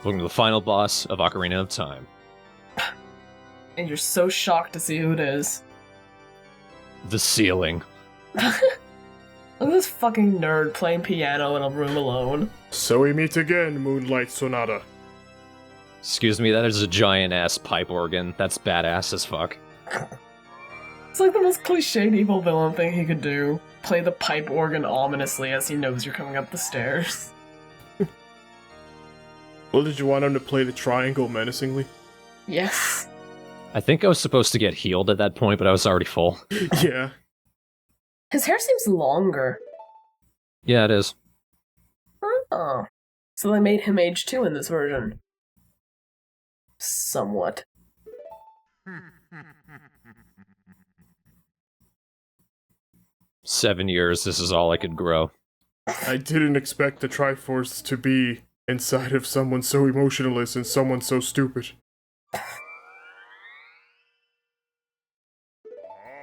Welcome to the final boss of Ocarina of Time. And you're so shocked to see who it is. The ceiling. Look at this fucking nerd playing piano in a room alone. So we meet again, Moonlight Sonata. Excuse me, that is a giant-ass pipe organ. That's badass as fuck. It's like the most cliched evil villain thing he could do. Play the pipe organ ominously as he knows you're coming up the stairs. Well, did you want him to play the triangle menacingly? Yes. I think I was supposed to get healed at that point, but I was already full. Yeah. His hair seems longer. Yeah, it is. Oh. So they made him age 2 in this version. Somewhat. "7 years, this is all I could grow." I didn't expect the Triforce to be inside of someone so emotionless and someone so stupid.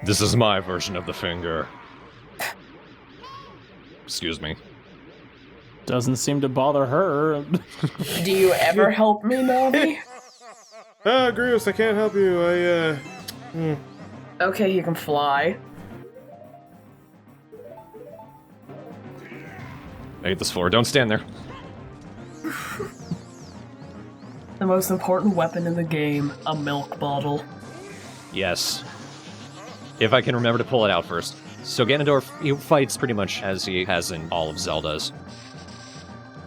This is my version of the finger. Excuse me. Doesn't seem to bother her. Do you ever help me, Navi? Ah, Grievous, I can't help you, Okay, you can fly. I hate this floor. Don't stand there. The most important weapon in the game, a milk bottle. Yes. If I can remember to pull it out first. So Ganondorf, he fights pretty much as he has in all of Zelda's.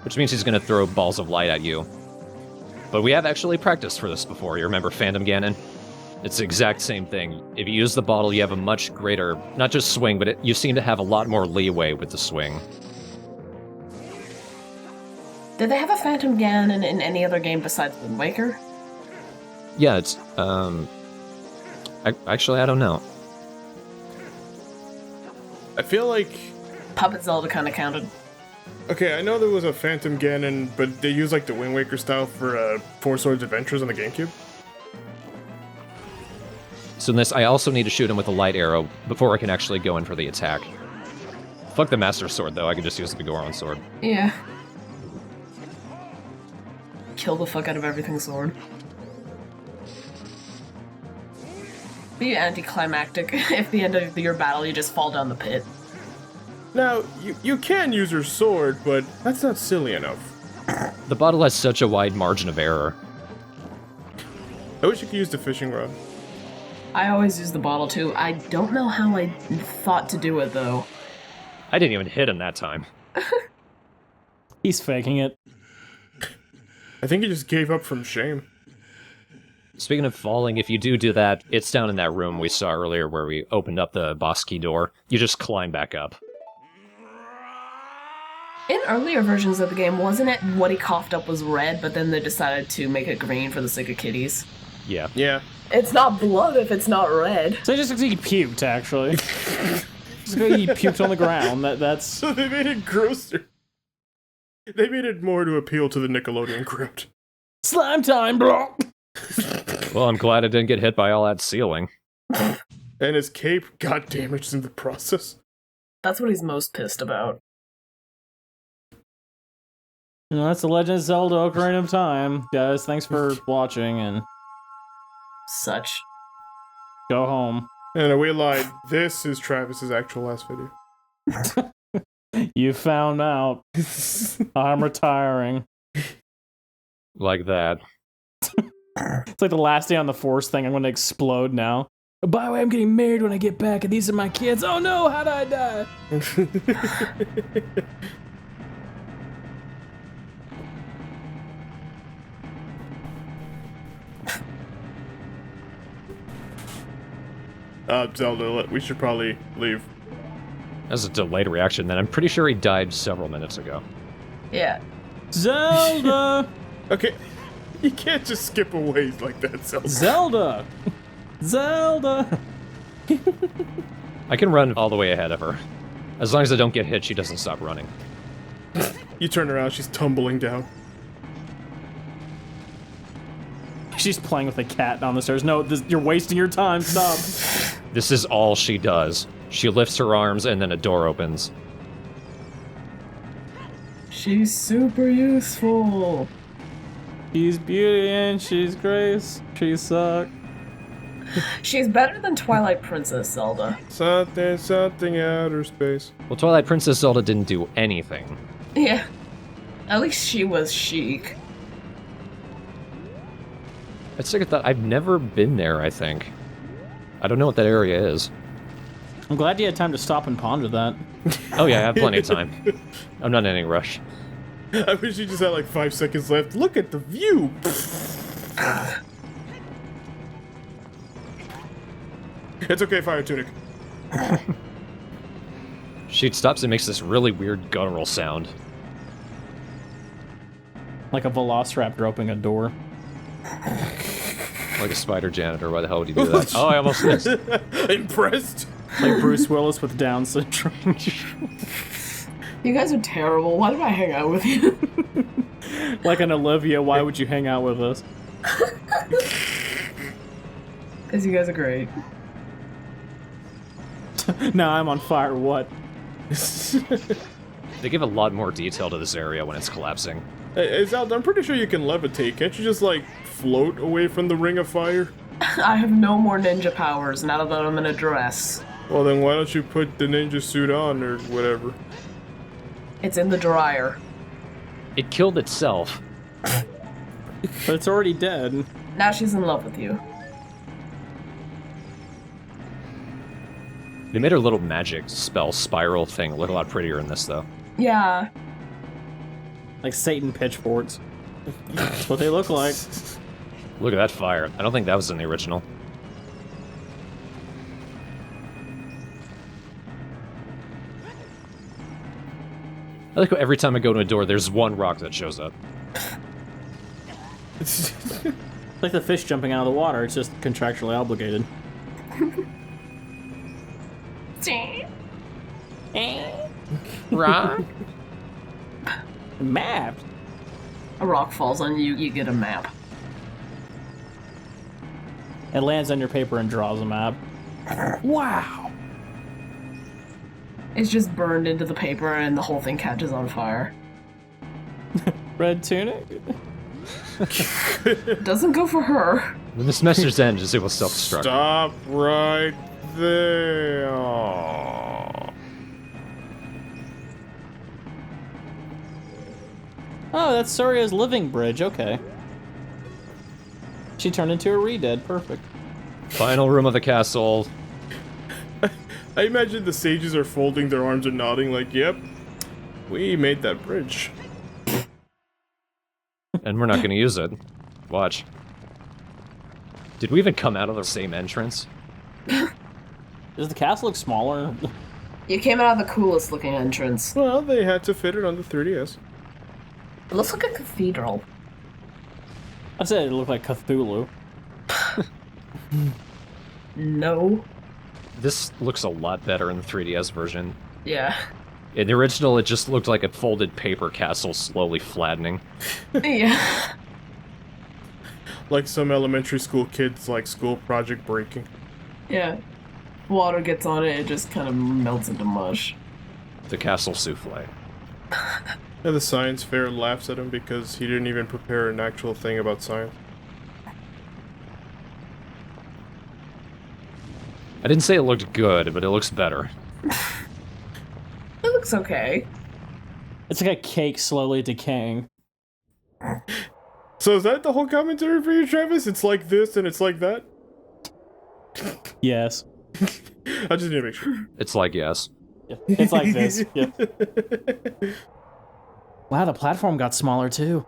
Which means he's going to throw balls of light at you. But we have actually practiced for this before. You remember Phantom Ganon? It's the exact same thing. If you use the bottle, you have a much greater, not just swing, but you seem to have a lot more leeway with the swing. Did they have a Phantom Ganon in any other game besides Wind Waker? Yeah, it's, actually, I don't know. I feel like... Puppet Zelda kinda counted. Okay, I know there was a Phantom Ganon, but they used like the Wind Waker style for Four Swords Adventures on the GameCube. So in this, I also need to shoot him with a light arrow before I can actually go in for the attack. Fuck the Master Sword, though. I can just use the Goron Sword. Yeah. Kill the fuck out of everything sword. Be anticlimactic if at the end of your battle you just fall down the pit. Now, you can use your sword, but that's not silly enough. The bottle has such a wide margin of error. I wish you could use the fishing rod. I always use the bottle too. I don't know how I thought to do it though. I didn't even hit him that time. He's faking it. I think he just gave up from shame. Speaking of falling, if you do that, it's down in that room we saw earlier where we opened up the boss key door. You just climb back up. In earlier versions of the game, wasn't it what he coughed up was red, but then they decided to make it green for the sake of kitties? Yeah. Yeah. It's not blood if it's not red. So just he puked, actually. Just he puked on the ground. That's... So they made it grosser. They made it more to appeal to the Nickelodeon crowd. Slime time, bro! Well, I'm glad I didn't get hit by all that ceiling. And his cape got damaged in the process. That's what he's most pissed about. You know, that's the Legend of Zelda Ocarina of Time. Guys, thanks for watching, and Such. go home. And we lied. This is Travis's actual last video. You found out. I'm retiring. Like that. It's like the last day on the Force thing. I'm going to explode now. By the way, I'm getting married when I get back, and these are my kids. Oh no, how'd I die? Zelda, we should probably leave. That's a delayed reaction, then. I'm pretty sure he died several minutes ago. Yeah. Zelda! Okay, you can't just skip away like that, Zelda. Zelda! Zelda! I can run all the way ahead of her. As long as I don't get hit, she doesn't stop running. You turn around, she's tumbling down. She's playing with a cat down the stairs. No, you're wasting your time. Stop. This is all she does. She lifts her arms and then a door opens. She's super useful. She's beauty and she's grace. She suck. She's better than Twilight Princess Zelda. Something outer space. Well, Twilight Princess Zelda didn't do anything. Yeah. At least she was chic. I'd stick at that. I've never been there, I think. I don't know what that area is. I'm glad you had time to stop and ponder that. Oh yeah, I have plenty of time. I'm not in any rush. I wish you just had like 5 seconds left. Look at the view! It's okay, Fire Tunic. She stops and makes this really weird guttural sound. Like a velociraptor opening a door. Like a spider janitor, why the hell would you do that? Oh, I almost missed. Impressed? Like Bruce Willis with Down syndrome. You guys are terrible. Why did I hang out with you? Like an Olivia, why would you hang out with us? Because you guys are great. Now I'm on fire, what? They give a lot more detail to this area when it's collapsing. Hey, Zelda, I'm pretty sure you can levitate. Can't you just, like, float away from the ring of fire? I have no more ninja powers now that I'm in a dress. Well, then why don't you put the ninja suit on or whatever? It's in the dryer. It killed itself. But it's already dead. Now she's in love with you. They made her little magic spell spiral thing a lot prettier in this, though. Yeah. Like Satan pitchforks. That's what they look like. Look at that fire. I don't think that was in the original. I like how every time I go to a door, there's one rock that shows up. It's like the fish jumping out of the water, it's just contractually obligated. Rock? Map? A rock falls on you, you get a map. It lands on your paper and draws a map. Wow! It's just burned into the paper and the whole thing catches on fire. Red tunic? Doesn't go for her. When the semester's end, it will self-destruct. Stop right there. Aww. Oh, that's Soria's living bridge, okay. She turned into a re-dead, perfect. Final room of the castle. I imagine the sages are folding their arms and nodding like, yep, we made that bridge. And we're not gonna use it. Watch. Did we even come out of the same entrance? Does the castle look smaller? You came out of the coolest looking entrance. Well, they had to fit it on the 3DS. It looks like a cathedral. I said it looked like Cthulhu. No. This looks a lot better in the 3DS version. Yeah. In the original, it just looked like a folded paper castle slowly flattening. Yeah. Like some elementary school kids, like school project breaking. Yeah. Water gets on it, it just kind of melts into mush. The castle souffle. And the science fair laughs at him because he didn't even prepare an actual thing about science. I didn't say it looked good, but it looks better. It looks okay. It's like a cake slowly decaying. So is that the whole commentary for you, Travis? It's like this and it's like that? Yes. I just need to make sure. It's like, yes. Yeah. It's like this. Yeah. Wow, the platform got smaller too.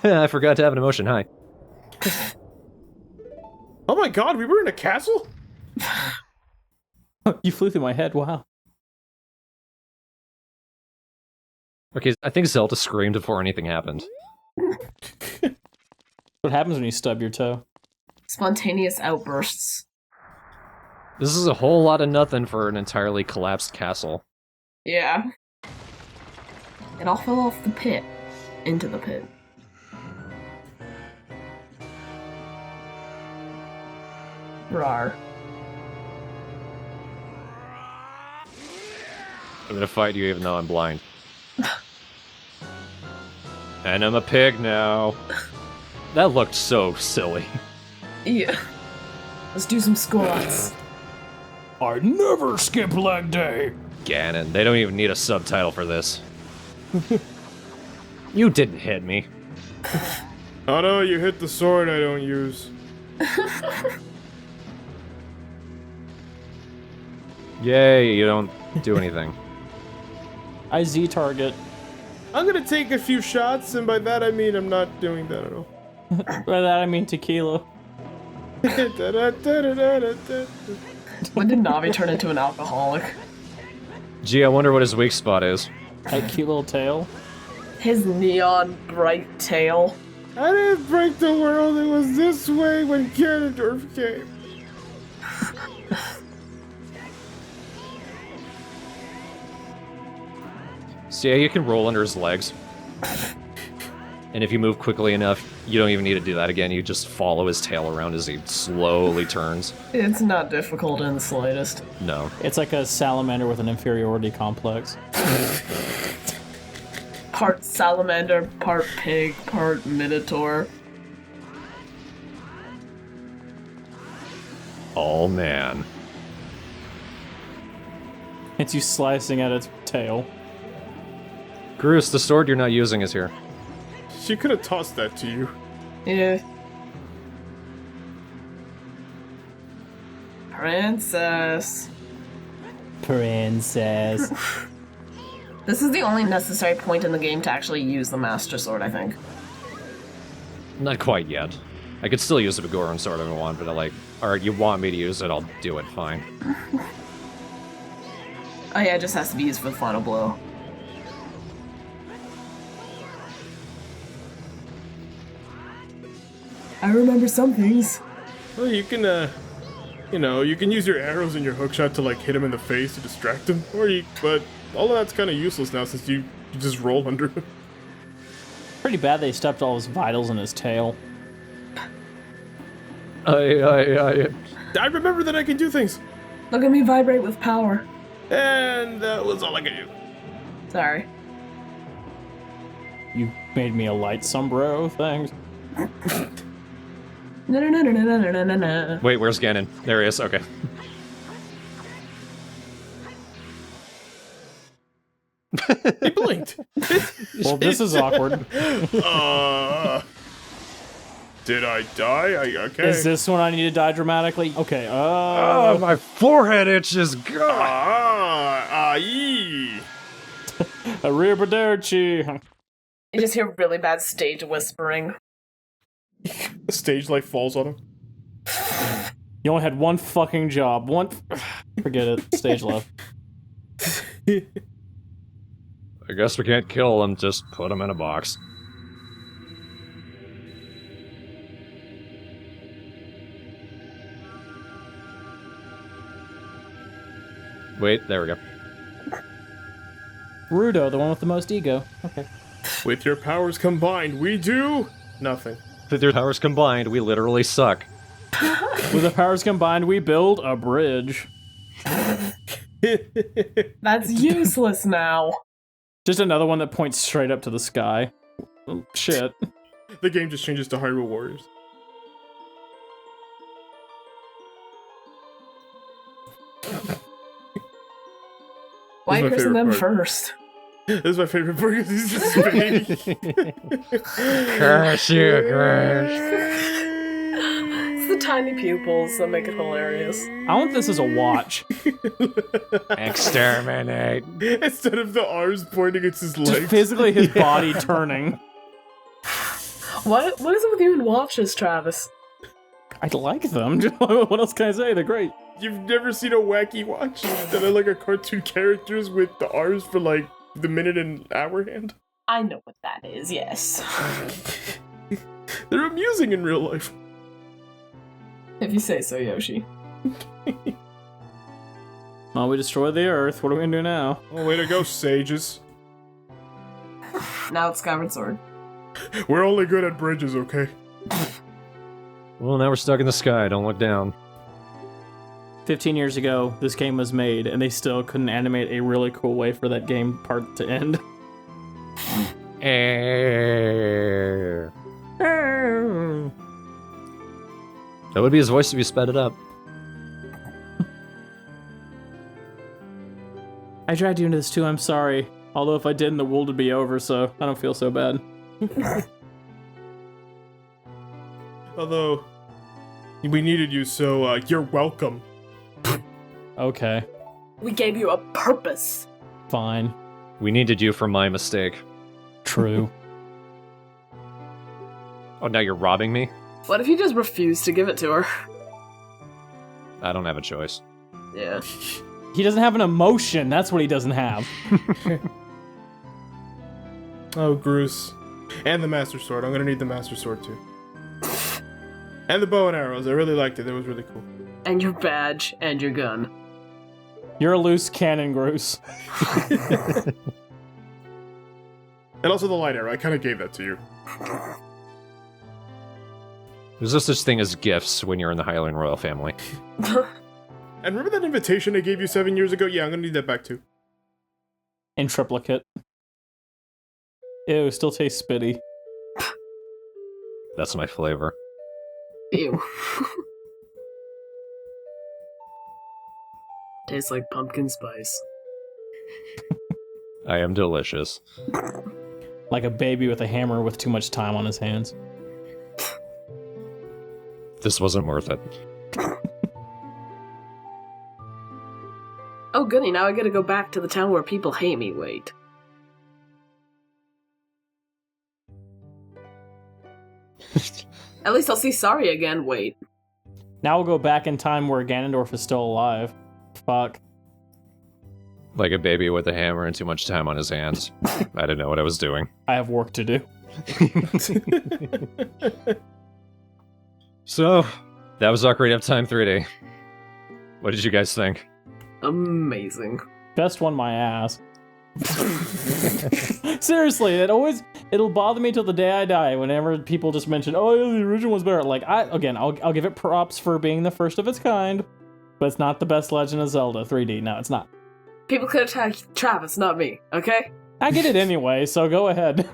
I forgot to have an emotion, hi. Oh my god, we were in a castle? You flew through my head, wow. Okay, I think Zelda screamed before anything happened. What happens when you stub your toe? Spontaneous outbursts. This is a whole lot of nothing for an entirely collapsed castle. Yeah. It all fell off the pit. Into the pit. Rawr. I'm gonna fight you even though I'm blind. And I'm a pig now. That looked so silly. Yeah. Let's do some squats. I never skip leg day. Ganon, they don't even need a subtitle for this. You didn't hit me. Oh no, you hit the sword I don't use. Yay, you don't do anything. I Z target. I'm gonna take a few shots, and by that I mean I'm not doing that at all. By that I mean tequila. When did Navi turn into an alcoholic? Gee, I wonder what his weak spot is. That cute little tail. His neon bright tail. I didn't break the world, it was this way when Ganondorf came. So yeah, you can roll under his legs. And if you move quickly enough, you don't even need to do that again. You just follow his tail around as he slowly turns. It's not difficult in the slightest. No. It's like a salamander with an inferiority complex. Part salamander, part pig, part minotaur. Oh man. It's you slicing at its tail. Groose, the sword you're not using is here. She could have tossed that to you. Yeah. Princess. Princess. This is the only necessary point in the game to actually use the Master Sword, I think. Not quite yet. I could still use the Begoran sword if I want, but alright, you want me to use it, I'll do it, fine. Oh yeah, it just has to be used for the final blow. I remember some things. Well, you can, you can use your arrows and your hookshot to, like, hit him in the face to distract him. But all of that's kind of useless now since you just roll under him. Pretty bad they stuffed all his vitals in his tail. I remember that I can do things. Look at me vibrate with power. And that was all I could do. Sorry. You made me a light sombrero, thanks. No. Wait, where's Ganon? There he is, okay. He blinked. Well, this is awkward. Did I die? Okay. Is this when I need to die dramatically? Okay, Oh, my forehead itches, God! Yee. Arrivederci. You just hear really bad stage whispering. The stage light falls on him. You only had one fucking job. Forget it. Stage left. I guess we can't kill him, just put him in a box. Wait, there we go. Rudo, the one with the most ego. Okay. With your powers combined, we do nothing. With their powers combined, we literally suck. With the powers combined, we build a bridge. That's useless now. Just another one that points straight up to the sky. Oh, shit. The game just changes to Hyrule Warriors. Why are you my cursing them favorite part. first? This is my favorite part because he's just spinning. Curse you, Crash. It's the tiny pupils that make it hilarious. I want this as a watch. Exterminate. Instead of the R's pointing, it's his Just legs. physically his body turning. What is it with you and watches, Travis? I like them. What else can I say? They're great. You've never seen a wacky watch that are like a cartoon characters with the R's for like the minute and hour hand? I know what that is, yes. They're amusing in real life. If you say so, Yoshi. Well, we destroyed the Earth. What are we gonna do now? Oh, way to go, sages. Now it's Skyward Sword. We're only good at bridges, okay? Well, now we're stuck in the sky, don't look down. 15 years ago, this game was made, and they still couldn't animate a really cool way for that game part to end. That would be his voice if you sped it up. I dragged you into this too, I'm sorry. Although if I didn't, the world would be over, so I don't feel so bad. Although, we needed you, so you're welcome. Okay, We gave you a purpose. fine. We needed you for my mistake. True. Oh, now you're robbing me? What if you just refused to give it to her? I don't have a choice. Yeah. He doesn't have an emotion, that's what he doesn't have. Oh, Bruce. And the Master Sword. I'm gonna need the Master Sword too. And the bow and arrows. I really liked it. That was really cool. And your badge and your gun. You're a loose cannon, Groose. And also the light arrow. I kind of gave that to you. There's no such thing as gifts when you're in the Hylian royal family. And remember that invitation I gave you 7 years ago? Yeah, I'm gonna need that back too. In triplicate. Ew, still tastes spitty. That's my flavor. Ew. Tastes like pumpkin spice. I am delicious. Like a baby with a hammer with too much time on his hands. This wasn't worth it. Oh goody, now I gotta go back to the town where people hate me, wait. At least I'll see Sari again, wait. Now we'll go back in time where Ganondorf is still alive. Fuck. Like a baby with a hammer and too much time on his hands. I didn't know what I was doing. I have work to do. So, that was Ocarina of Time 3D. What did you guys think? Amazing. Best one, my ass. Seriously, it'll bother me till the day I die whenever people just mention, oh yeah, the original was better. Like, I'll give it props for being the first of its kind, but it's not the best Legend of Zelda 3D. No, it's not. People could attack Travis, not me, okay? I get it anyway, so go ahead.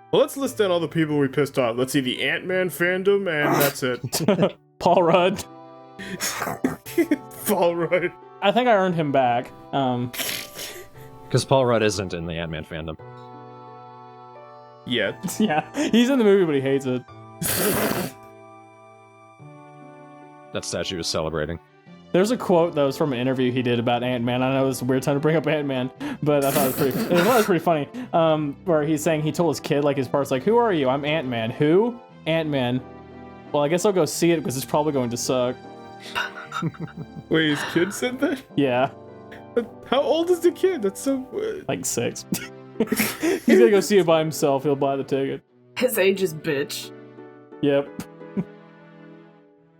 Well, let's list down all the people we pissed off. Let's see the Ant-Man fandom, and that's it. Paul Rudd. Fall right. I think I earned him back. Because Paul Rudd isn't in the Ant-Man fandom. Yet. Yeah, he's in the movie, but he hates it. That statue is celebrating. There's a quote that was from an interview he did about Ant-Man. I know it's a weird time to bring up Ant-Man, but I thought it was pretty funny. Where he's saying he told his kid, like his parts, like, "Who are you? I'm Ant-Man." Who? Ant-Man. Well, I guess I'll go see it because it's probably going to suck. Wait, his kid said that? Yeah, How old is the kid? That's so... like 6. He's gonna go see it by himself. He'll buy the ticket. His age is bitch. Yep.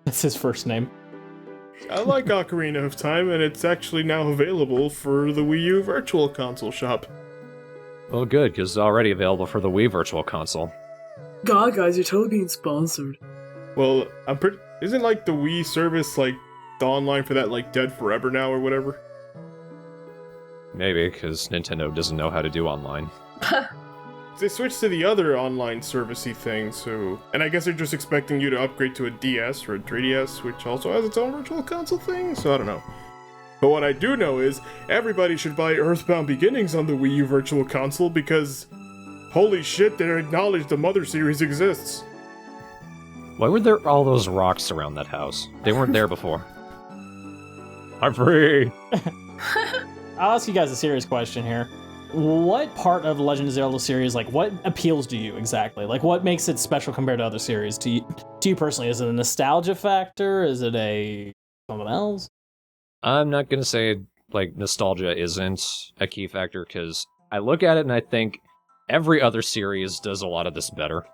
That's his first name. I like Ocarina of Time, and it's actually now available for the Wii U Virtual Console shop. Well, good, because it's already available for the Wii Virtual Console. God, guys, you're totally being sponsored. Well, I'm pretty... Isn't, like, the Wii service, like, the online for that, like, dead forever now or whatever? Maybe, because Nintendo doesn't know how to do online. They switched to the other online servicey thing, so... And I guess they're just expecting you to upgrade to a DS or a 3DS, which also has its own virtual console thing, so I don't know. But what I do know is, everybody should buy Earthbound Beginnings on the Wii U Virtual Console, because... Holy shit, they acknowledge the Mother series exists. Why were there all those rocks around that house? They weren't there before. I'm free! I'll ask you guys a serious question here. What part of the Legend of Zelda series, like, what appeals to you exactly? Like, what makes it special compared to other series to you personally? Is it a nostalgia factor? Is it something else? I'm not gonna say, like, nostalgia isn't a key factor, because I look at it and I think every other series does a lot of this better.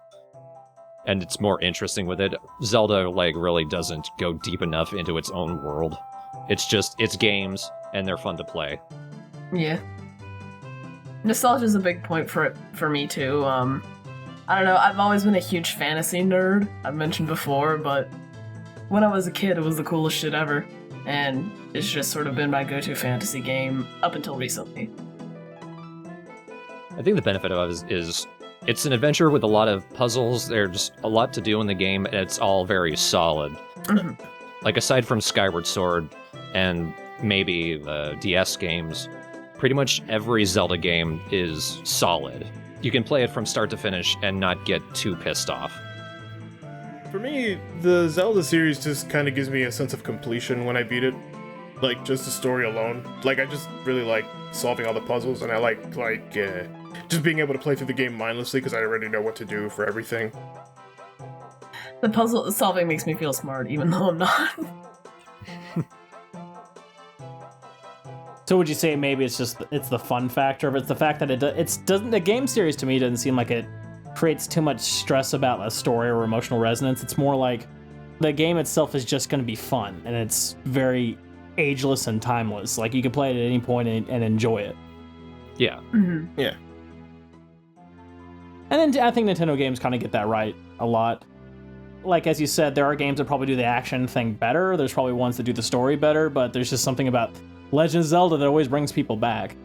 And it's more interesting with it. Zelda, like, really doesn't go deep enough into its own world. It's just, it's games, and they're fun to play. Yeah. Nostalgia's a big point for me too. I don't know, I've always been a huge fantasy nerd, I've mentioned before, but when I was a kid, it was the coolest shit ever. And it's just sort of been my go-to fantasy game up until recently. I think the benefit of it is It's an adventure with a lot of puzzles. There's a lot to do in the game, and it's all very solid. Mhm. Like, aside from Skyward Sword and maybe the DS games, pretty much every Zelda game is solid. You can play it from start to finish and not get too pissed off. For me, the Zelda series just kind of gives me a sense of completion when I beat it. Like, just the story alone. Like, I just really like solving all the puzzles, and I like just being able to play through the game mindlessly because I already know what to do for everything. The puzzle solving makes me feel smart, even though I'm not. So would you say maybe it's the fun factor of it? It's the fact that the game series to me doesn't seem like it creates too much stress about a story or emotional resonance. It's more like the game itself is just going to be fun, and it's very ageless and timeless. Like, you can play it at any point and enjoy it. Yeah. Mhm. Yeah. And then I think Nintendo games kind of get that right a lot. Like, as you said, there are games that probably do the action thing better. There's probably ones that do the story better, but there's just something about Legend of Zelda that always brings people back.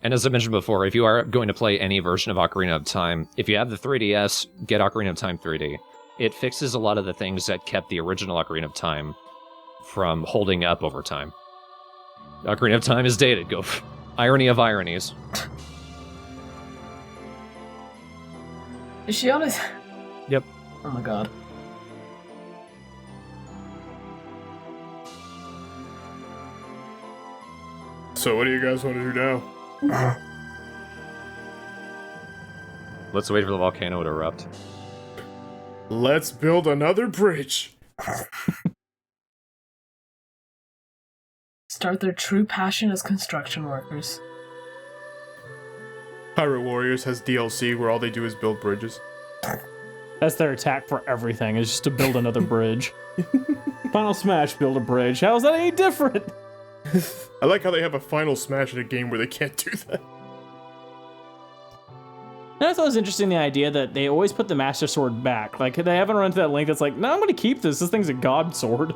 And as I mentioned before, if you are going to play any version of Ocarina of Time, if you have the 3DS, get Ocarina of Time 3D. It fixes a lot of the things that kept the original Ocarina of Time from holding up over time. Ocarina of Time is dated. Go. Irony of ironies. Is she on his... Yep. Oh my god. So what do you guys want to do now? Let's wait for the volcano to erupt. Let's build another bridge. Start their true passion as construction workers. Pirate Warriors has DLC where all they do is build bridges. That's their attack for everything, is just to build another bridge. Final Smash, build a bridge. How is that any different? I like how they have a final smash in a game where they can't do that. And I thought it was interesting, the idea that they always put the Master Sword back. Like, they haven't run to that link that's like, no, I'm going to keep this. This thing's a god sword.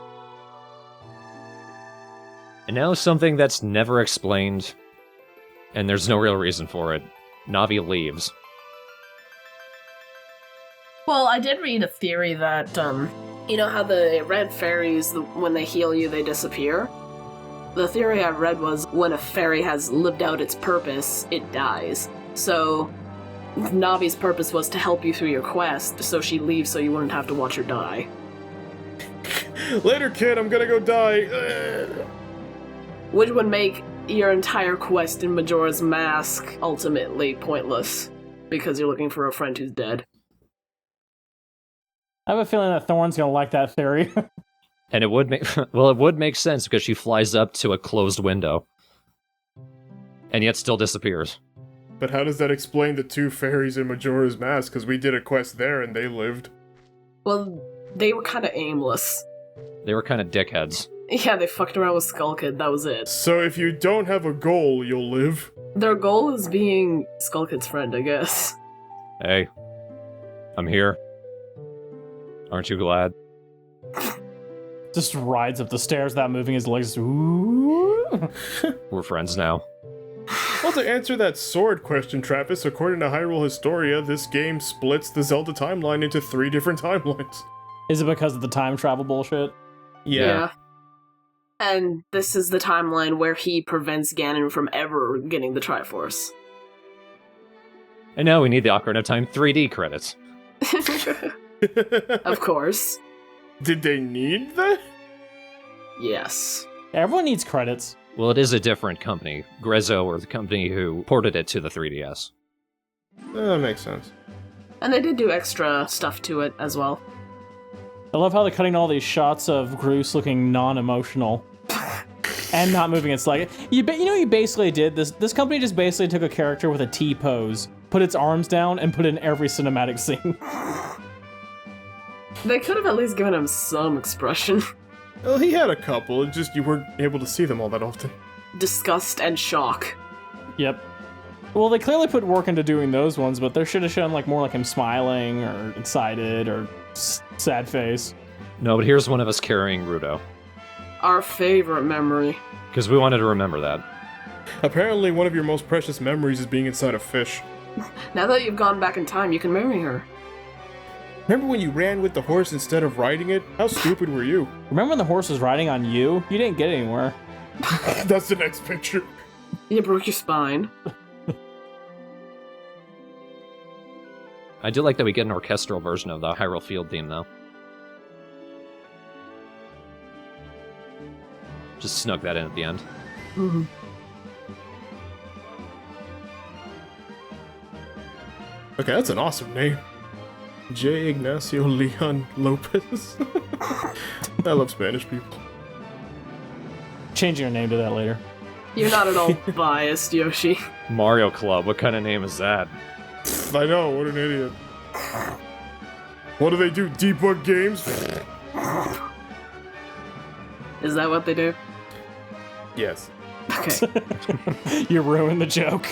And now something that's never explained, and there's no real reason for it. Navi leaves. Well, I did read a theory that, you know how the red fairies, when they heal you, they disappear? The theory I read was when a fairy has lived out its purpose, it dies. So, Navi's purpose was to help you through your quest, so she leaves so you wouldn't have to watch her die. Later, kid, I'm gonna go die. Which would make your entire quest in Majora's Mask ultimately pointless, because you're looking for a friend who's dead. I have a feeling that Thorn's going to like that theory. And it would make it would make sense because she flies up to a closed window. And yet still disappears. But how does that explain the two fairies in Majora's Mask? Because we did a quest there and they lived. Well, they were kind of aimless. They were kind of dickheads. Yeah, they fucked around with Skull Kid, that was it. So if you don't have a goal, you'll live? Their goal is being Skull Kid's friend, I guess. Hey, I'm here. Aren't you glad? Just rides up the stairs without moving his legs. Ooh. We're friends now. Well, to answer that sword question, Travis, according to Hyrule Historia, this game splits the Zelda timeline into 3 different timelines. Is it because of the time travel bullshit? Yeah. And this is the timeline where he prevents Ganon from ever getting the Triforce. And now we need the Ocarina of Time 3D credits. Of course. Did they need that? Yes. Everyone needs credits. Well, it is a different company. Grezzo, or the company who ported it to the 3DS. That makes sense. And they did do extra stuff to it as well. I love how they're cutting all these shots of Groose looking non-emotional. And not moving its leg. You know what you basically did? This company just basically took a character with a T-pose, put its arms down, and put it in every cinematic scene. They could have at least given him some expression. Well, he had a couple, it's just you weren't able to see them all that often. Disgust and shock. Yep. Well, they clearly put work into doing those ones, but they should have shown like more like him smiling or excited or sad face. No, but here's one of us carrying Rudo. Our favorite memory. Because we wanted to remember that. Apparently, one of your most precious memories is being inside a fish. Now that you've gone back in time, you can marry her. Remember when you ran with the horse instead of riding it? How stupid were you? Remember when the horse was riding on you? You didn't get anywhere. That's the next picture. You broke your spine. I do like that we get an orchestral version of the Hyrule Field theme, though. Just snuck that in at the end. Mm-hmm. Okay, that's an awesome name. J. Ignacio Leon Lopez. I love Spanish people. Changing your name to that later. You're not at all biased, Yoshi. Mario Club, what kind of name is that? I know, what an idiot. What do they do? Debug games? Is that what they do? Yes. Okay. You ruined the joke.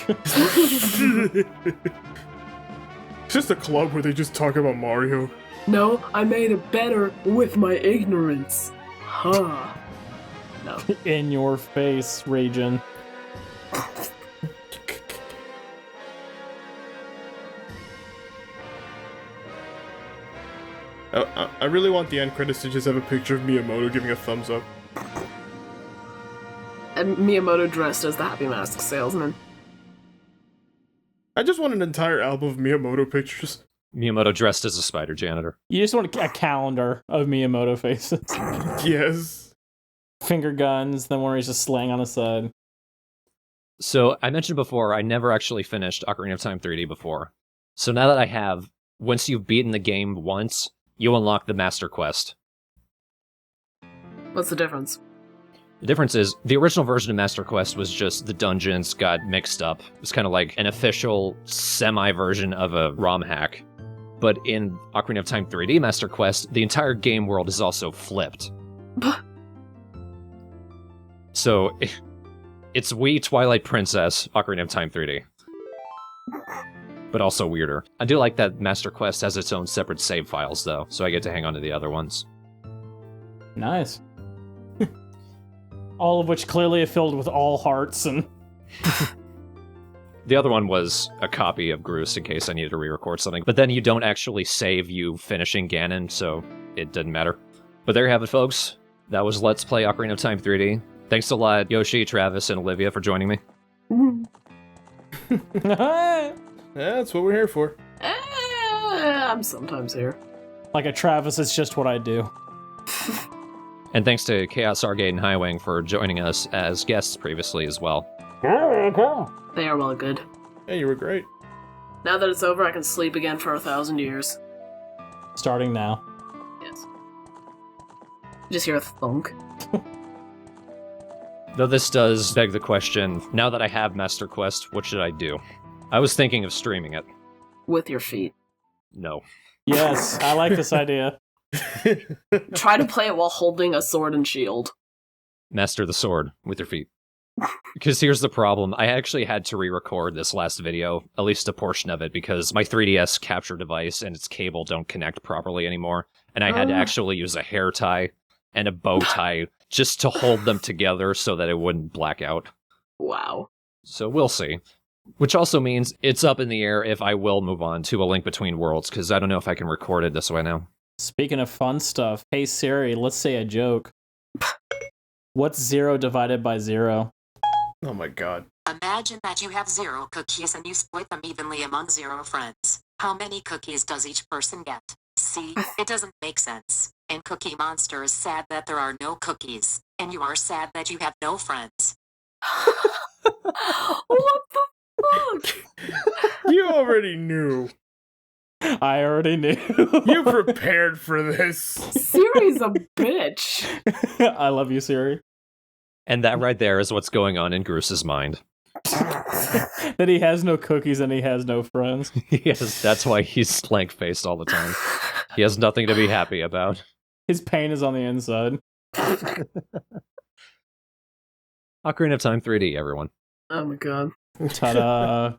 It's just a club where they just talk about Mario. No, I made it better with my ignorance. Huh. No. In your face, Ragin. I really want the end credits to just have a picture of Miyamoto giving a thumbs up. And Miyamoto dressed as the Happy Mask salesman. I just want an entire album of Miyamoto pictures. Miyamoto dressed as a spider janitor. You just want a calendar of Miyamoto faces. Yes. Finger guns, then one where he's just slaying on the side. So, I mentioned before, I never actually finished Ocarina of Time 3D before. So now that I have, once you've beaten the game once, you unlock the Master Quest. What's the difference? The difference is, the original version of Master Quest was just the dungeons got mixed up. It was kind of like an official semi-version of a ROM hack. But in Ocarina of Time 3D Master Quest, the entire game world is also flipped. So, it's Wii Twilight Princess Ocarina of Time 3D. But also weirder. I do like that Master Quest has its own separate save files, though, so I get to hang on to the other ones. Nice. All of which clearly are filled with all hearts and... The other one was a copy of Groose in case I needed to re-record something, but then you don't actually save you finishing Ganon, so it didn't matter. But there you have it, folks. That was Let's Play Ocarina of Time 3D. Thanks a lot, Yoshi, Travis, and Olivia for joining me. Yeah, that's what we're here for. I'm sometimes here. Like a Travis, it's just what I do. And thanks to Chaos Argate and Highwing for joining us as guests previously as well. They are well good. Yeah, you were great. Now that it's over, I can sleep again for 1,000 years. Starting now. Yes. Just hear a thunk. Though this does beg the question, now that I have Master Quest, what should I do? I was thinking of streaming it. With your feet. No. Yes, I like this idea. Try to play it while holding a sword and shield. Master the sword with your feet. Because here's the problem. I actually had to re-record this last video, at least a portion of it, because my 3DS capture device and its cable don't connect properly anymore. And I had to actually use a hair tie and a bow tie just to hold them together so that it wouldn't black out. Wow. So we'll see. Which also means it's up in the air if I will move on to A Link Between Worlds, because I don't know if I can record it this way now. Speaking of fun stuff, hey Siri, let's say a joke. What's 0 divided by 0? Oh my god. Imagine that you have 0 cookies and you split them evenly among 0 friends. How many cookies does each person get? See, it doesn't make sense. And Cookie Monster is sad that there are no cookies, and you are sad that you have no friends. What the fuck? You already knew. I already knew. You prepared for this. Siri's a bitch. I love you, Siri. And that right there is what's going on in Groose's mind. That he has no cookies and he has no friends. Yes, that's why he's blank-faced all the time. He has nothing to be happy about. His pain is on the inside. Ocarina of Time 3D, everyone. Oh my god. Ta-da.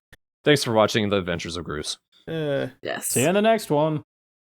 Thanks for watching The Adventures of Groose. Yes. See you in the next one.